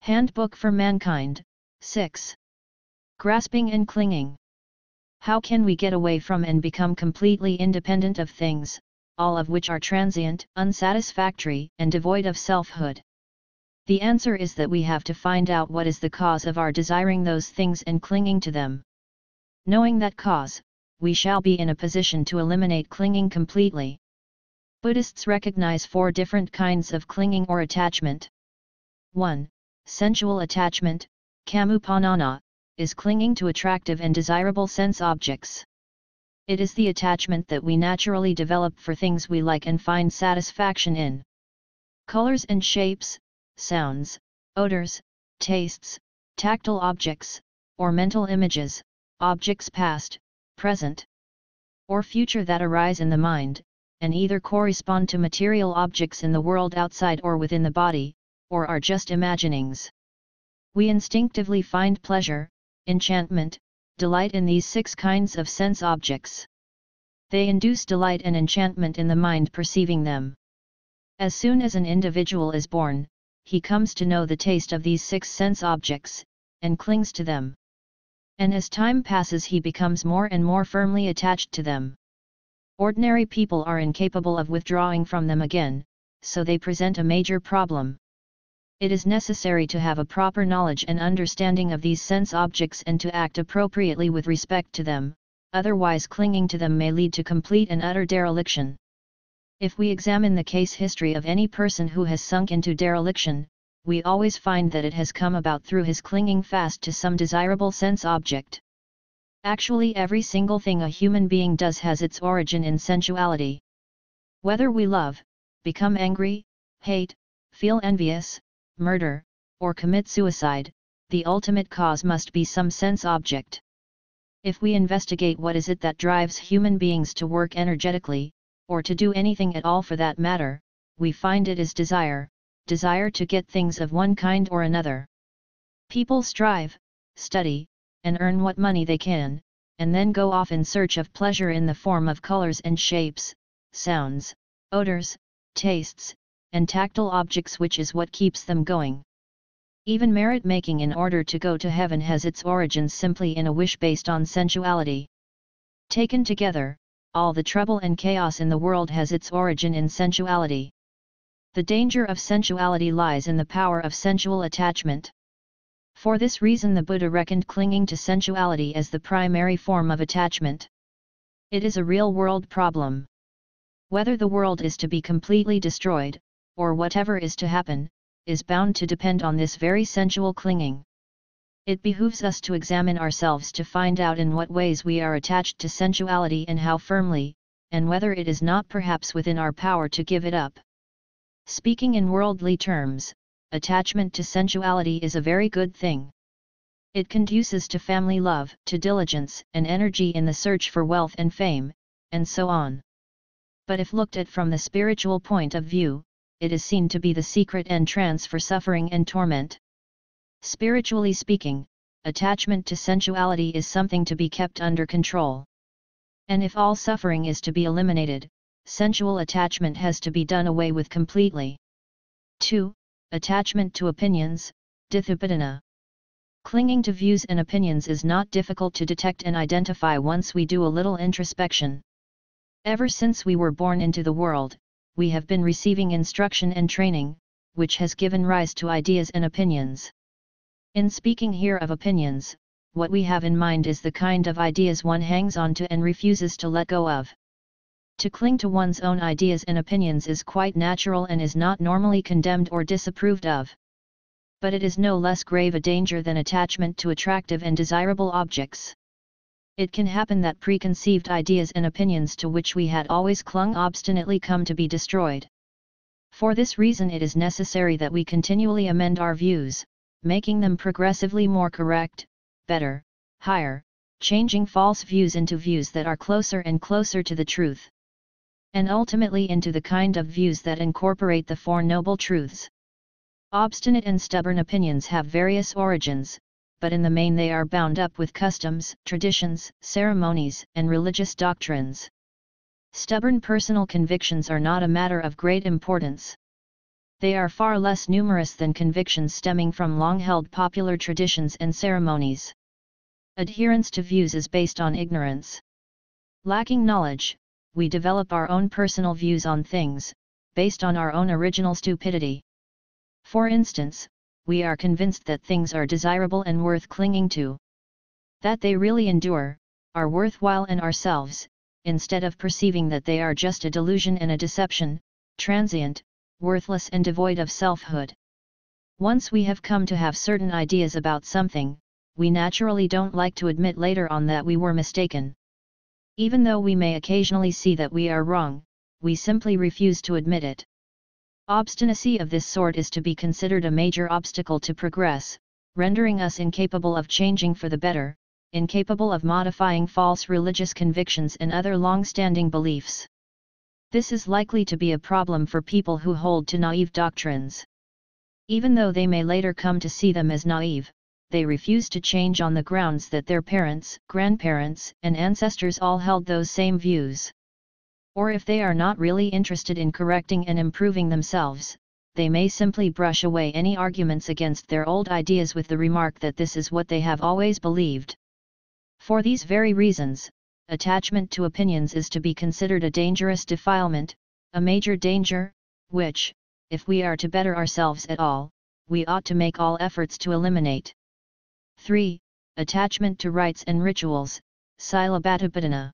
Handbook for Mankind, 6. Grasping and Clinging. How can we get away from and become completely independent of things, all of which are transient, unsatisfactory, and devoid of selfhood? The answer is that we have to find out what is the cause of our desiring those things and clinging to them. Knowing that cause, we shall be in a position to eliminate clinging completely. Buddhists recognize 4 different kinds of clinging or attachment. 1. Sensual attachment, kamupanana, is clinging to attractive and desirable sense objects. It is the attachment that we naturally develop for things we like and find satisfaction in. Colors and shapes, sounds, odors, tastes, tactile objects, or mental images, objects past, present, or future that arise in the mind, and either correspond to material objects in the world outside or within the body, or are just imaginings. We instinctively find pleasure, enchantment, delight in these 6 kinds of sense objects. They induce delight and enchantment in the mind perceiving them. As soon as an individual is born, he comes to know the taste of these 6 sense objects, and clings to them. And as time passes he becomes more and more firmly attached to them. Ordinary people are incapable of withdrawing from them again, so they present a major problem. It is necessary to have a proper knowledge and understanding of these sense objects and to act appropriately with respect to them, otherwise clinging to them may lead to complete and utter dereliction. If we examine the case history of any person who has sunk into dereliction, we always find that it has come about through his clinging fast to some desirable sense object. Actually, every single thing a human being does has its origin in sensuality. Whether we love, become angry, hate, feel envious, murder, or commit suicide, the ultimate cause must be some sense object. If we investigate what is it that drives human beings to work energetically, or to do anything at all for that matter, we find it is desire to get things of one kind or another. People strive, study, and earn what money they can, and then go off in search of pleasure in the form of colors and shapes, sounds, odors, tastes, and tactile objects, which is what keeps them going. Even merit-making in order to go to heaven has its origins simply in a wish based on sensuality. Taken together, all the trouble and chaos in the world has its origin in sensuality. The danger of sensuality lies in the power of sensual attachment. For this reason the Buddha reckoned clinging to sensuality as the primary form of attachment. It is a real-world problem. Whether the world is to be completely destroyed, or whatever is to happen, is bound to depend on this very sensual clinging. It behooves us to examine ourselves to find out in what ways we are attached to sensuality and how firmly, and whether it is not perhaps within our power to give it up. Speaking in worldly terms, attachment to sensuality is a very good thing. It conduces to family love, to diligence and energy in the search for wealth and fame, and so on. But if looked at from the spiritual point of view, it is seen to be the secret entrance for suffering and torment. Spiritually speaking, attachment to sensuality is something to be kept under control. And if all suffering is to be eliminated, sensual attachment has to be done away with completely. 2. Attachment to opinions, ditthupatana. Clinging to views and opinions is not difficult to detect and identify once we do a little introspection. Ever since we were born into the world, we have been receiving instruction and training, which has given rise to ideas and opinions. In speaking here of opinions, what we have in mind is the kind of ideas one hangs on to and refuses to let go of. To cling to one's own ideas and opinions is quite natural and is not normally condemned or disapproved of. But it is no less grave a danger than attachment to attractive and desirable objects. It can happen that preconceived ideas and opinions to which we had always clung obstinately come to be destroyed. For this reason it is necessary that we continually amend our views, making them progressively more correct, better, higher, changing false views into views that are closer and closer to the truth, and ultimately into the kind of views that incorporate the Four Noble Truths. Obstinate and stubborn opinions have various origins, but in the main they are bound up with customs, traditions, ceremonies, and religious doctrines. Stubborn personal convictions are not a matter of great importance. They are far less numerous than convictions stemming from long-held popular traditions and ceremonies. Adherence to views is based on ignorance. Lacking knowledge, we develop our own personal views on things, based on our own original stupidity. For instance, we are convinced that things are desirable and worth clinging to. That they really endure, are worthwhile in ourselves, instead of perceiving that they are just a delusion and a deception, transient, worthless and devoid of selfhood. Once we have come to have certain ideas about something, we naturally don't like to admit later on that we were mistaken. Even though we may occasionally see that we are wrong, we simply refuse to admit it. Obstinacy of this sort is to be considered a major obstacle to progress, rendering us incapable of changing for the better, incapable of modifying false religious convictions and other long-standing beliefs. This is likely to be a problem for people who hold to naive doctrines. Even though they may later come to see them as naive, they refuse to change on the grounds that their parents, grandparents, and ancestors all held those same views. Or if they are not really interested in correcting and improving themselves, they may simply brush away any arguments against their old ideas with the remark that this is what they have always believed. For these very reasons, attachment to opinions is to be considered a dangerous defilement, a major danger, which, if we are to better ourselves at all, we ought to make all efforts to eliminate. 3. Attachment to rites and rituals, Silabbatapadana.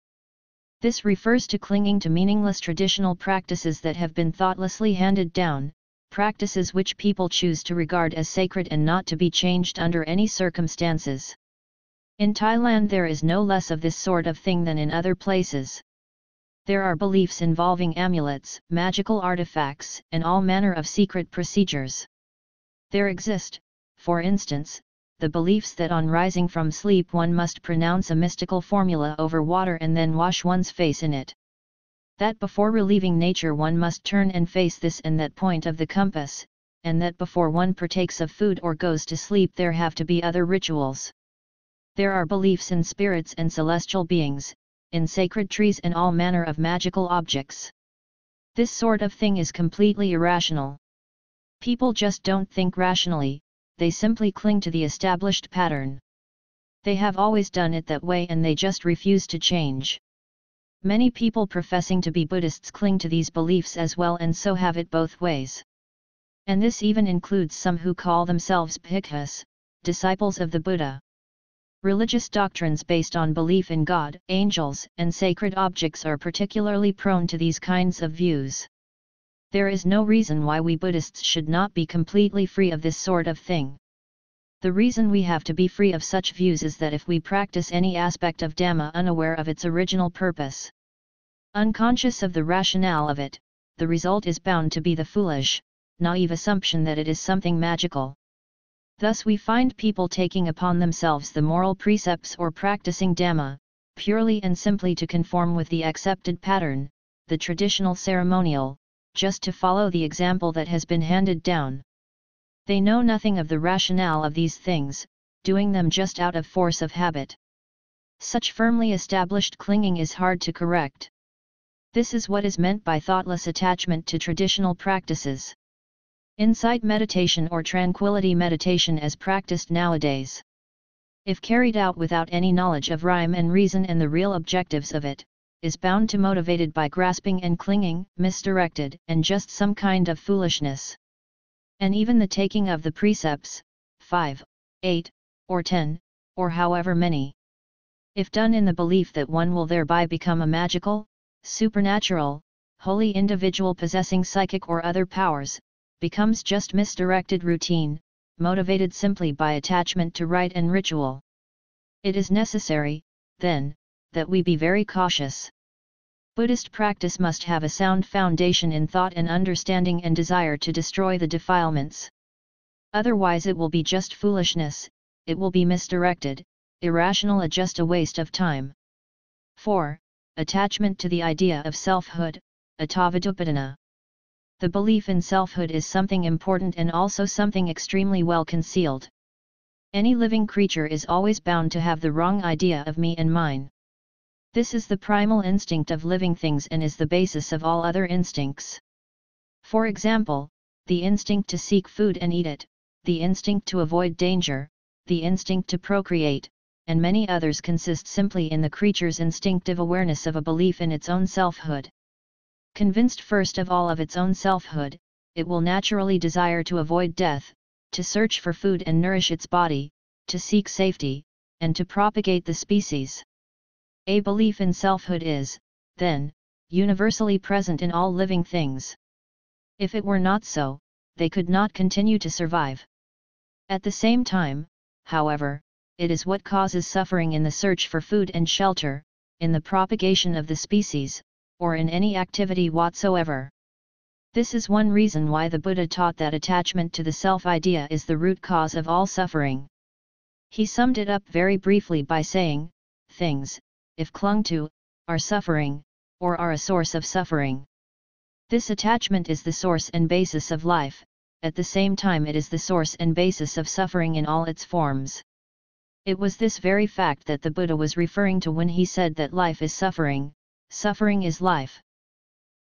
This refers to clinging to meaningless traditional practices that have been thoughtlessly handed down, practices which people choose to regard as sacred and not to be changed under any circumstances. In Thailand there is no less of this sort of thing than in other places. There are beliefs involving amulets, magical artifacts, and all manner of secret procedures. There exist, for instance, the beliefs that on rising from sleep one must pronounce a mystical formula over water and then wash one's face in it. That before relieving nature one must turn and face this and that point of the compass, and that before one partakes of food or goes to sleep there have to be other rituals. There are beliefs in spirits and celestial beings, in sacred trees and all manner of magical objects. This sort of thing is completely irrational. People just don't think rationally, they simply cling to the established pattern. They have always done it that way and they just refuse to change. Many people professing to be Buddhists cling to these beliefs as well and so have it both ways. And this even includes some who call themselves Bhikkhus, disciples of the Buddha. Religious doctrines based on belief in God, angels, and sacred objects are particularly prone to these kinds of views. There is no reason why we Buddhists should not be completely free of this sort of thing. The reason we have to be free of such views is that if we practice any aspect of Dhamma unaware of its original purpose, unconscious of the rationale of it, the result is bound to be the foolish, naive assumption that it is something magical. Thus we find people taking upon themselves the moral precepts or practicing Dhamma, purely and simply to conform with the accepted pattern, the traditional ceremonial, just to follow the example that has been handed down. They know nothing of the rationale of these things, doing them just out of force of habit. Such firmly established clinging is hard to correct. This is what is meant by thoughtless attachment to traditional practices. Insight meditation or tranquility meditation as practiced nowadays, if carried out without any knowledge of rhyme and reason and the real objectives of it, is bound to motivated by grasping and clinging, misdirected, and just some kind of foolishness. And even the taking of the precepts, 5, 8, or 10, or however many, if done in the belief that one will thereby become a magical, supernatural, holy individual possessing psychic or other powers, becomes just misdirected routine, motivated simply by attachment to rite and ritual. It is necessary, then, that we be very cautious. Buddhist practice must have a sound foundation in thought and understanding and desire to destroy the defilements. Otherwise it will be just foolishness, it will be misdirected, irrational and just a waste of time. 4. Attachment to the idea of selfhood, Attavadupadana. The belief in selfhood is something important and also something extremely well concealed. Any living creature is always bound to have the wrong idea of me and mine. This is the primal instinct of living things and is the basis of all other instincts. For example, the instinct to seek food and eat it, the instinct to avoid danger, the instinct to procreate, and many others consist simply in the creature's instinctive awareness of a belief in its own selfhood. Convinced first of all of its own selfhood, it will naturally desire to avoid death, to search for food and nourish its body, to seek safety, and to propagate the species. A belief in selfhood is, then, universally present in all living things. If it were not so, they could not continue to survive. At the same time, however, it is what causes suffering in the search for food and shelter, in the propagation of the species, or in any activity whatsoever. This is one reason why the Buddha taught that attachment to the self-idea is the root cause of all suffering. He summed it up very briefly by saying, things, if clung to, are suffering, or are a source of suffering. This attachment is the source and basis of life, at the same time it is the source and basis of suffering in all its forms. It was this very fact that the Buddha was referring to when he said that life is suffering, suffering is life.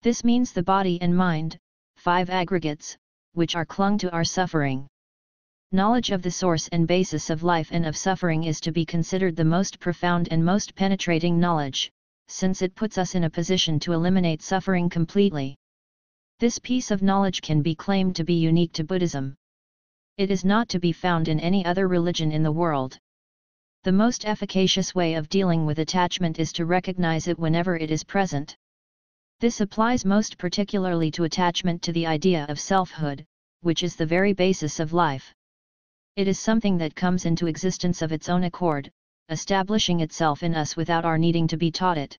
This means the body and mind, 5 aggregates, which are clung to are suffering. Knowledge of the source and basis of life and of suffering is to be considered the most profound and most penetrating knowledge, since it puts us in a position to eliminate suffering completely. This piece of knowledge can be claimed to be unique to Buddhism. It is not to be found in any other religion in the world. The most efficacious way of dealing with attachment is to recognize it whenever it is present. This applies most particularly to attachment to the idea of selfhood, which is the very basis of life. It is something that comes into existence of its own accord, establishing itself in us without our needing to be taught it.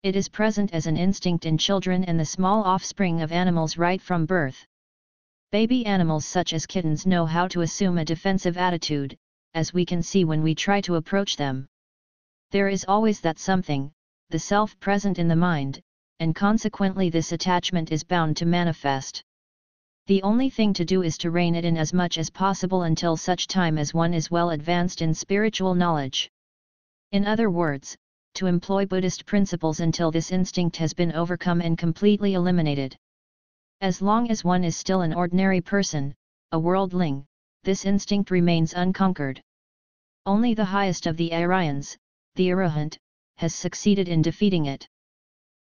It is present as an instinct in children and the small offspring of animals right from birth. Baby animals such as kittens know how to assume a defensive attitude, as we can see when we try to approach them. There is always that something, the self present in the mind, and consequently this attachment is bound to manifest. The only thing to do is to rein it in as much as possible until such time as one is well advanced in spiritual knowledge. In other words, to employ Buddhist principles until this instinct has been overcome and completely eliminated. As long as one is still an ordinary person, a worldling, this instinct remains unconquered. Only the highest of the Aryans, the Arahant, has succeeded in defeating it.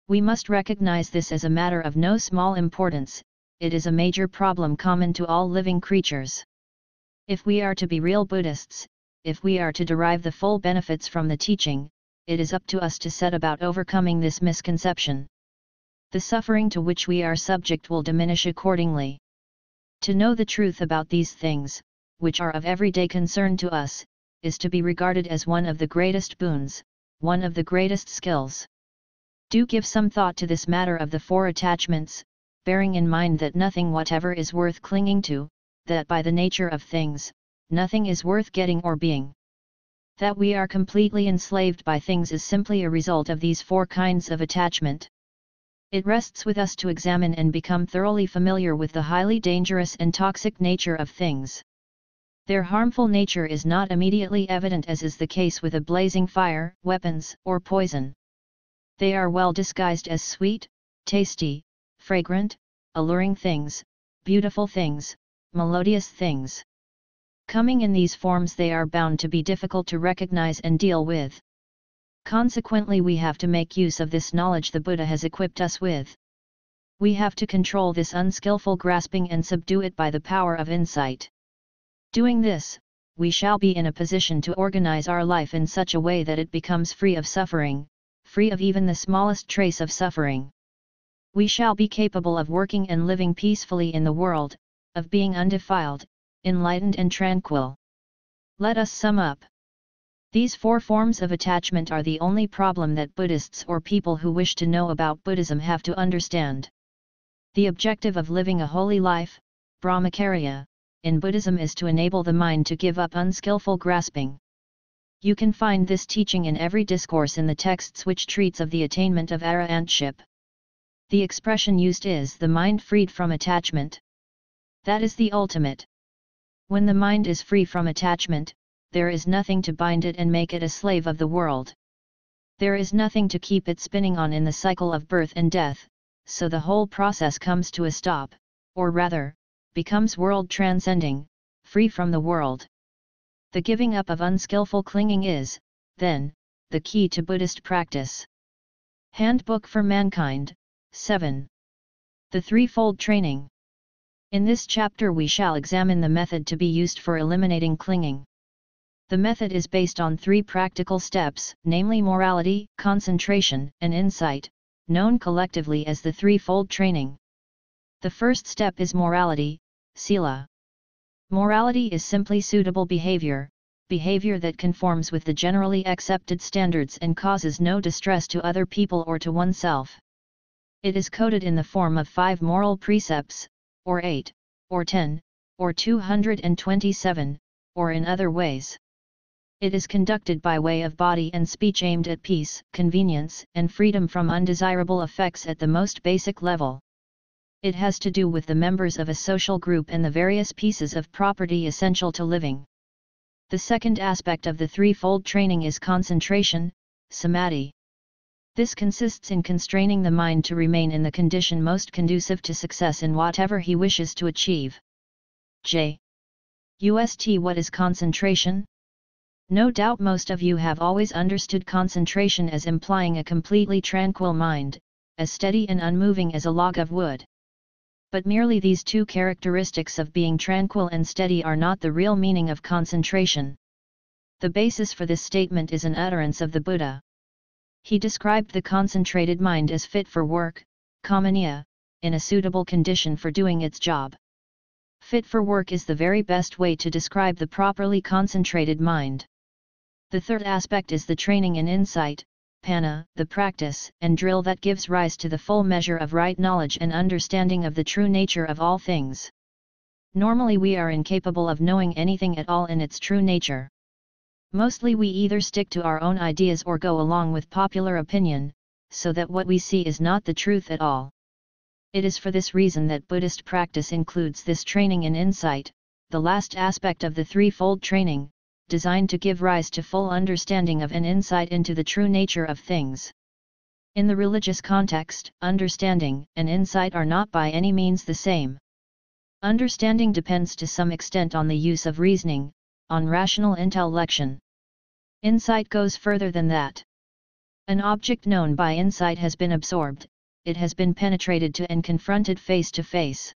We must recognize this as a matter of no small importance. It is a major problem common to all living creatures. If we are to be real Buddhists, if we are to derive the full benefits from the teaching, it is up to us to set about overcoming this misconception. The suffering to which we are subject will diminish accordingly. To know the truth about these things, which are of everyday concern to us, is to be regarded as one of the greatest boons, one of the greatest skills. Do give some thought to this matter of the 4 attachments, bearing in mind that nothing whatever is worth clinging to, that by the nature of things, nothing is worth getting or being. That we are completely enslaved by things is simply a result of these 4 kinds of attachment. It rests with us to examine and become thoroughly familiar with the highly dangerous and toxic nature of things. Their harmful nature is not immediately evident, as is the case with a blazing fire, weapons, or poison. They are well disguised as sweet, tasty, fragrant, alluring things, beautiful things, melodious things. Coming in these forms, they are bound to be difficult to recognize and deal with. Consequently, we have to make use of this knowledge the Buddha has equipped us with. We have to control this unskillful grasping and subdue it by the power of insight. Doing this, we shall be in a position to organize our life in such a way that it becomes free of suffering, free of even the smallest trace of suffering. We shall be capable of working and living peacefully in the world, of being undefiled, enlightened and tranquil. Let us sum up. These 4 forms of attachment are the only problem that Buddhists or people who wish to know about Buddhism have to understand. The objective of living a holy life, Brahmacharya, in Buddhism is to enable the mind to give up unskillful grasping. You can find this teaching in every discourse in the texts which treats of the attainment of arahantship. The expression used is the mind freed from attachment. That is the ultimate. When the mind is free from attachment, there is nothing to bind it and make it a slave of the world. There is nothing to keep it spinning on in the cycle of birth and death, so the whole process comes to a stop, or rather, becomes world-transcending, free from the world. The giving up of unskillful clinging is, then, the key to Buddhist practice. Handbook for Mankind, 7. The Threefold Training. In this chapter we shall examine the method to be used for eliminating clinging. The method is based on 3 practical steps, namely morality, concentration, and insight, known collectively as the Threefold Training. The first step is morality, sila. Morality is simply suitable behavior, behavior that conforms with the generally accepted standards and causes no distress to other people or to oneself. It is coded in the form of 5 moral precepts, or 8, or 10, or 227, or in other ways. It is conducted by way of body and speech aimed at peace, convenience, and freedom from undesirable effects at the most basic level. It has to do with the members of a social group and the various pieces of property essential to living. The second aspect of the threefold training is concentration, samadhi. This consists in constraining the mind to remain in the condition most conducive to success in whatever he wishes to achieve. What is concentration? No doubt most of you have always understood concentration as implying a completely tranquil mind, as steady and unmoving as a log of wood. But merely these 2 characteristics of being tranquil and steady are not the real meaning of concentration. The basis for this statement is an utterance of the Buddha. He described the concentrated mind as fit for work, kamaniya, in a suitable condition for doing its job. Fit for work is the very best way to describe the properly concentrated mind. The third aspect is the training in insight, panna, the practice and drill that gives rise to the full measure of right knowledge and understanding of the true nature of all things. Normally we are incapable of knowing anything at all in its true nature. Mostly we either stick to our own ideas or go along with popular opinion, so that what we see is not the truth at all. It is for this reason that Buddhist practice includes this training in insight, the last aspect of the threefold training, designed to give rise to full understanding of and insight into the true nature of things. In the religious context, understanding and insight are not by any means the same. Understanding depends to some extent on the use of reasoning, on rational intellection. Insight goes further than that. An object known by insight has been absorbed, it has been penetrated to and confronted face to face.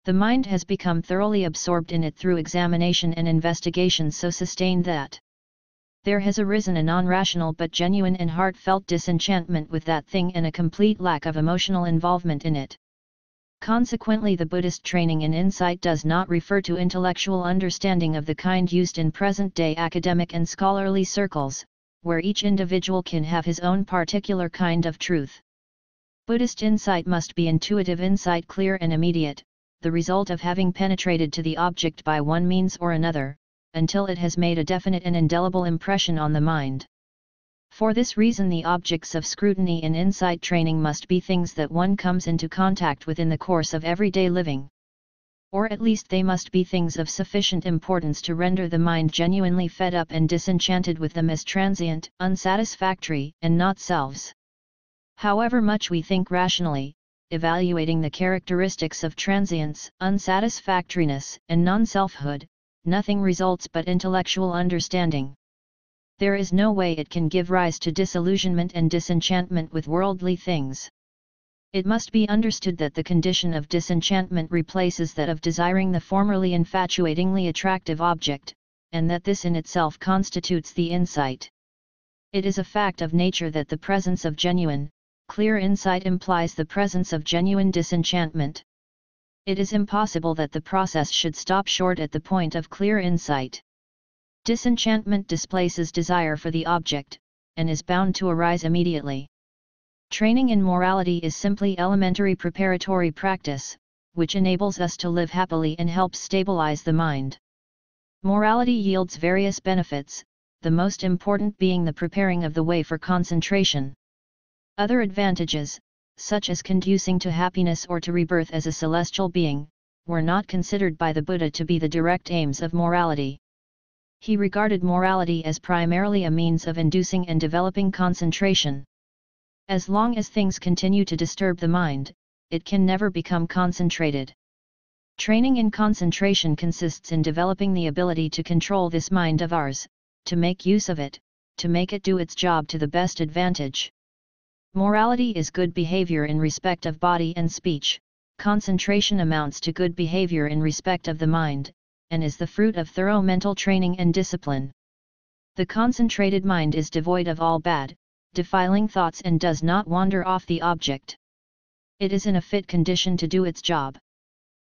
The mind has become thoroughly absorbed in it through examination and investigation so sustained that there has arisen a non-rational but genuine and heartfelt disenchantment with that thing and a complete lack of emotional involvement in it. Consequently, the Buddhist training in insight does not refer to intellectual understanding of the kind used in present-day academic and scholarly circles, where each individual can have his own particular kind of truth. Buddhist insight must be intuitive insight, clear and immediate, the result of having penetrated to the object by one means or another, until it has made a definite and indelible impression on the mind. For this reason the objects of scrutiny in insight training must be things that one comes into contact with in the course of everyday living. Or at least they must be things of sufficient importance to render the mind genuinely fed up and disenchanted with them as transient, unsatisfactory, and not selves. However much we think rationally, evaluating the characteristics of transience, unsatisfactoriness, and non-selfhood, nothing results but intellectual understanding. There is no way it can give rise to disillusionment and disenchantment with worldly things. It must be understood that the condition of disenchantment replaces that of desiring the formerly infatuatingly attractive object, and that this in itself constitutes the insight. It is a fact of nature that the presence of genuine, clear insight implies the presence of genuine disenchantment. It is impossible that the process should stop short at the point of clear insight. Disenchantment displaces desire for the object, and is bound to arise immediately. Training in morality is simply elementary preparatory practice, which enables us to live happily and helps stabilize the mind. Morality yields various benefits, the most important being the preparing of the way for concentration. Other advantages, such as conducing to happiness or to rebirth as a celestial being, were not considered by the Buddha to be the direct aims of morality. He regarded morality as primarily a means of inducing and developing concentration. As long as things continue to disturb the mind, it can never become concentrated. Training in concentration consists in developing the ability to control this mind of ours, to make use of it, to make it do its job to the best advantage. Morality is good behavior in respect of body and speech. Concentration amounts to good behavior in respect of the mind, and is the fruit of thorough mental training and discipline. The concentrated mind is devoid of all bad, defiling thoughts and does not wander off the object. It is in a fit condition to do its job.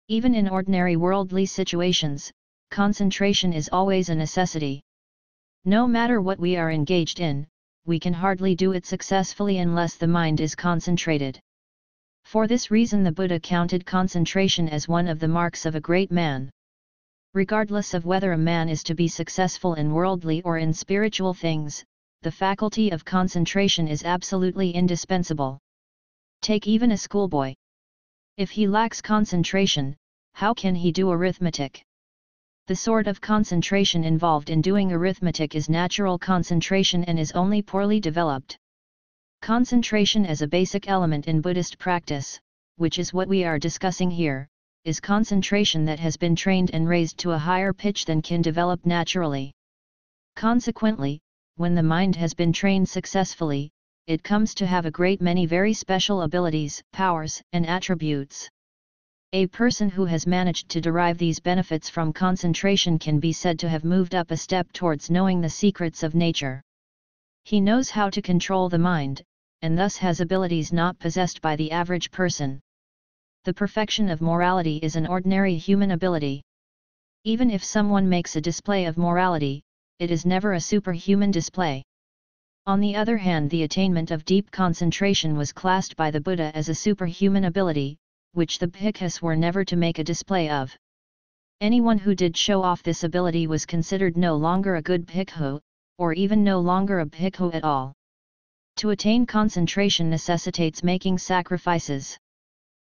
Even in ordinary worldly situations, concentration is always a necessity. No matter what we are engaged in, we can hardly do it successfully unless the mind is concentrated. For this reason the Buddha counted concentration as one of the marks of a great man. Regardless of whether a man is to be successful in worldly or in spiritual things, the faculty of concentration is absolutely indispensable. Take even a schoolboy. If he lacks concentration, how can he do arithmetic? The sort of concentration involved in doing arithmetic is natural concentration and is only poorly developed. Concentration as a basic element in Buddhist practice, which is what we are discussing here, is concentration that has been trained and raised to a higher pitch than can develop naturally. Consequently, when the mind has been trained successfully, it comes to have a great many very special abilities, powers, and attributes. A person who has managed to derive these benefits from concentration can be said to have moved up a step towards knowing the secrets of nature. He knows how to control the mind, and thus has abilities not possessed by the average person. The perfection of morality is an ordinary human ability. Even if someone makes a display of morality, it is never a superhuman display. On the other hand, the attainment of deep concentration was classed by the Buddha as a superhuman ability, which the Bhikkhus were never to make a display of. Anyone who did show off this ability was considered no longer a good Bhikkhu, or even no longer a Bhikkhu at all. To attain concentration necessitates making sacrifices.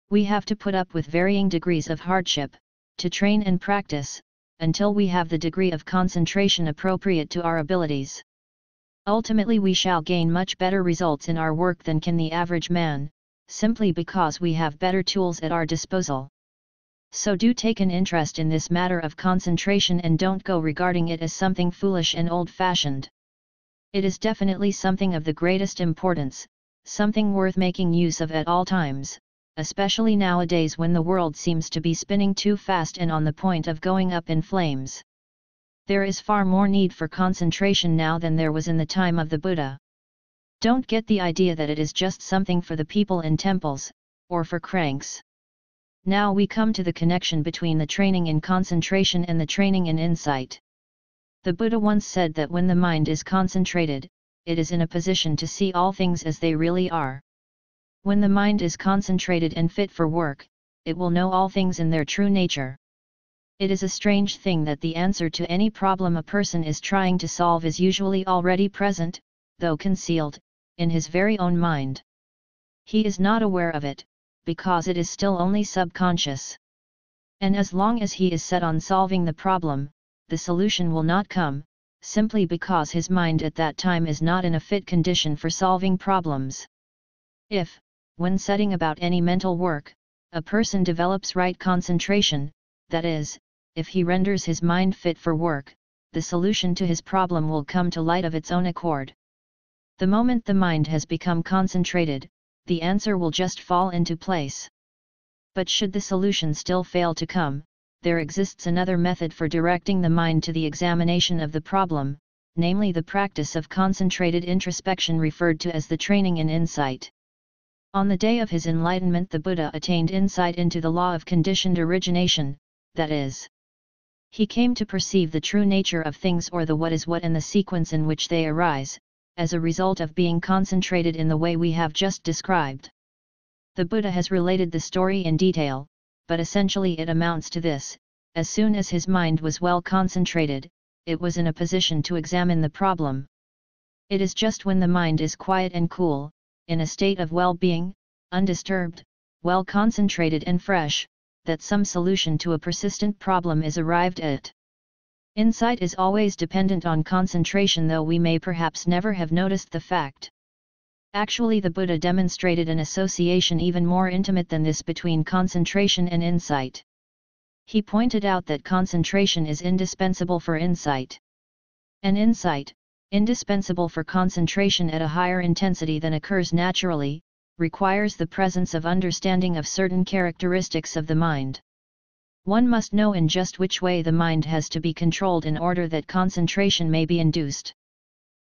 We have to put up with varying degrees of hardship, to train and practice, until we have the degree of concentration appropriate to our abilities. Ultimately we shall gain much better results in our work than can the average man, simply because we have better tools at our disposal. So do take an interest in this matter of concentration and don't go regarding it as something foolish and old-fashioned. It is definitely something of the greatest importance, something worth making use of at all times, especially nowadays when the world seems to be spinning too fast and on the point of going up in flames. There is far more need for concentration now than there was in the time of the Buddha. Don't get the idea that it is just something for the people in temples, or for cranks. Now we come to the connection between the training in concentration and the training in insight. The Buddha once said that when the mind is concentrated, it is in a position to see all things as they really are. When the mind is concentrated and fit for work, it will know all things in their true nature. It is a strange thing that the answer to any problem a person is trying to solve is usually already present, though concealed, in his very own mind. He is not aware of it, because it is still only subconscious. And as long as he is set on solving the problem, the solution will not come, simply because his mind at that time is not in a fit condition for solving problems. If, when setting about any mental work, a person develops right concentration, that is, if he renders his mind fit for work, the solution to his problem will come to light of its own accord. The moment the mind has become concentrated, the answer will just fall into place. But should the solution still fail to come, there exists another method for directing the mind to the examination of the problem, namely the practice of concentrated introspection referred to as the training in insight. On the day of his enlightenment the Buddha attained insight into the law of conditioned origination, that is, he came to perceive the true nature of things or the what is what and the sequence in which they arise, as a result of being concentrated in the way we have just described. The Buddha has related the story in detail, but essentially it amounts to this: as soon as his mind was well concentrated, it was in a position to examine the problem. It is just when the mind is quiet and cool, in a state of well-being, undisturbed, well concentrated and fresh, that some solution to a persistent problem is arrived at. Insight is always dependent on concentration, though we may perhaps never have noticed the fact. Actually, the Buddha demonstrated an association even more intimate than this between concentration and insight. He pointed out that concentration is indispensable for insight. An insight, indispensable for concentration at a higher intensity than occurs naturally, requires the presence of understanding of certain characteristics of the mind. One must know in just which way the mind has to be controlled in order that concentration may be induced.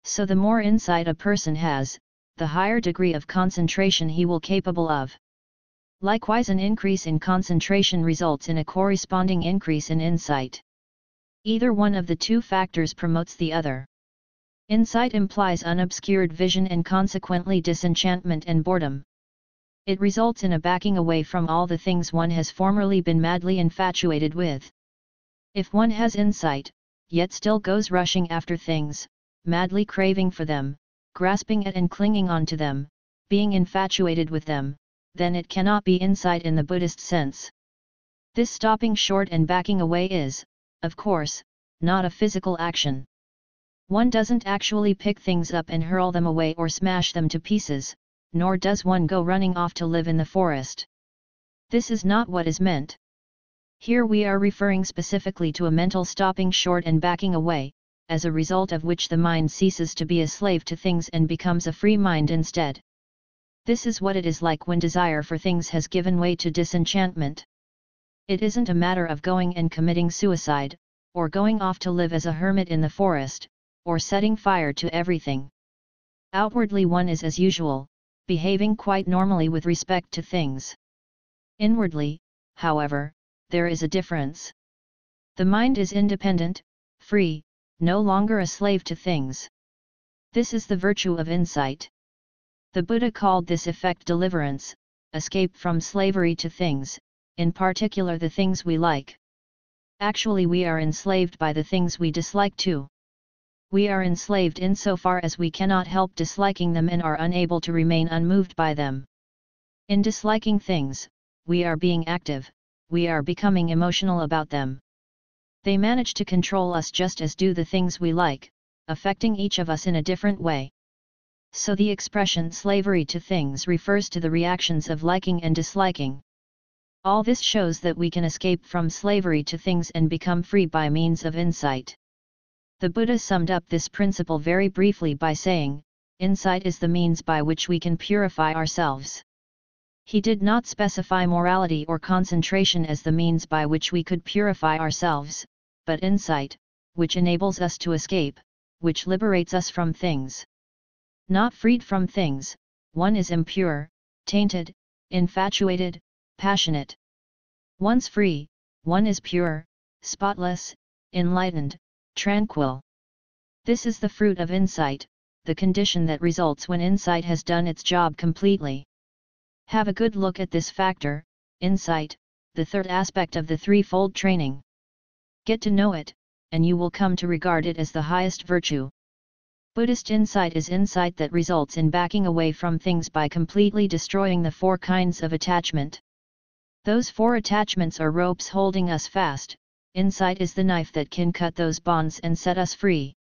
So the more insight a person has, the higher degree of concentration he will capable of. Likewise, an increase in concentration results in a corresponding increase in insight. Either one of the two factors promotes the other. Insight implies unobscured vision and consequently disenchantment and boredom. It results in a backing away from all the things one has formerly been madly infatuated with. If one has insight, yet still goes rushing after things, madly craving for them, grasping at and clinging on to them, being infatuated with them, then it cannot be insight in the Buddhist sense. This stopping short and backing away is, of course, not a physical action. One doesn't actually pick things up and hurl them away or smash them to pieces, nor does one go running off to live in the forest. This is not what is meant. Here we are referring specifically to a mental stopping short and backing away, as a result of which the mind ceases to be a slave to things and becomes a free mind instead. This is what it is like when desire for things has given way to disenchantment. It isn't a matter of going and committing suicide, or going off to live as a hermit in the forest, or setting fire to everything. Outwardly one is as usual, behaving quite normally with respect to things. Inwardly, however, there is a difference. The mind is independent, free, no longer a slave to things. This is the virtue of insight. The Buddha called this effect deliverance, escape from slavery to things, in particular the things we like. Actually, we are enslaved by the things we dislike too. We are enslaved insofar as we cannot help disliking them and are unable to remain unmoved by them. In disliking things, we are being active, we are becoming emotional about them. They manage to control us just as do the things we like, affecting each of us in a different way. So the expression slavery to things refers to the reactions of liking and disliking. All this shows that we can escape from slavery to things and become free by means of insight. The Buddha summed up this principle very briefly by saying, insight is the means by which we can purify ourselves. He did not specify morality or concentration as the means by which we could purify ourselves, but insight, which enables us to escape, which liberates us from things. Not freed from things, one is impure, tainted, infatuated, passionate. Once free, one is pure, spotless, enlightened, tranquil. This is the fruit of insight, the condition that results when insight has done its job completely. Have a good look at this factor, insight, the third aspect of the threefold training. Get to know it, and you will come to regard it as the highest virtue. Buddhist insight is insight that results in backing away from things by completely destroying the four kinds of attachment. Those four attachments are ropes holding us fast. Insight is the knife that can cut those bonds and set us free.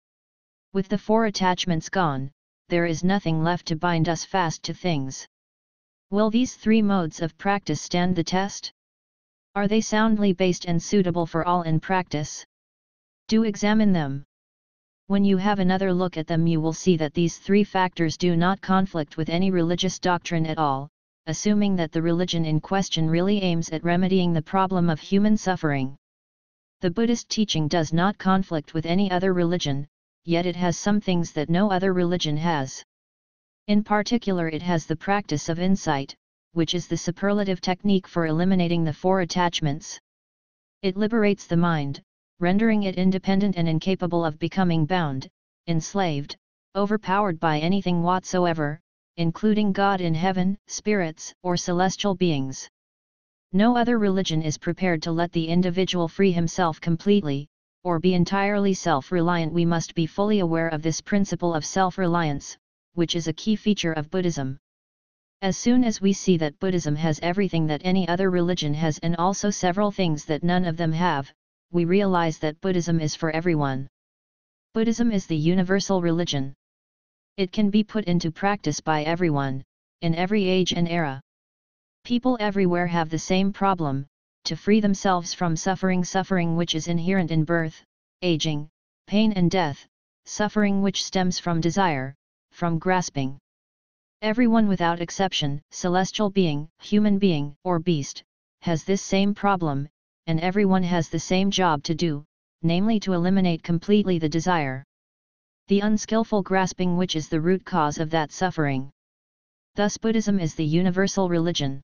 With the four attachments gone, there is nothing left to bind us fast to things. Will these three modes of practice stand the test? Are they soundly based and suitable for all in practice? Do examine them. When you have another look at them, you will see that these three factors do not conflict with any religious doctrine at all, assuming that the religion in question really aims at remedying the problem of human suffering. The Buddhist teaching does not conflict with any other religion, yet it has some things that no other religion has. In particular, it has the practice of insight, which is the superlative technique for eliminating the four attachments. It liberates the mind, rendering it independent and incapable of becoming bound, enslaved, overpowered by anything whatsoever, including God in heaven, spirits, or celestial beings. No other religion is prepared to let the individual free himself completely, or be entirely self-reliant. We must be fully aware of this principle of self-reliance, which is a key feature of Buddhism. As soon as we see that Buddhism has everything that any other religion has and also several things that none of them have, we realize that Buddhism is for everyone. Buddhism is the universal religion. It can be put into practice by everyone, in every age and era. People everywhere have the same problem, to free themselves from suffering which is inherent in birth, aging, pain and death, suffering which stems from desire, from grasping. Everyone without exception, celestial being, human being, or beast, has this same problem, and everyone has the same job to do, namely to eliminate completely the desire. The unskillful grasping which is the root cause of that suffering. Thus Buddhism is the universal religion.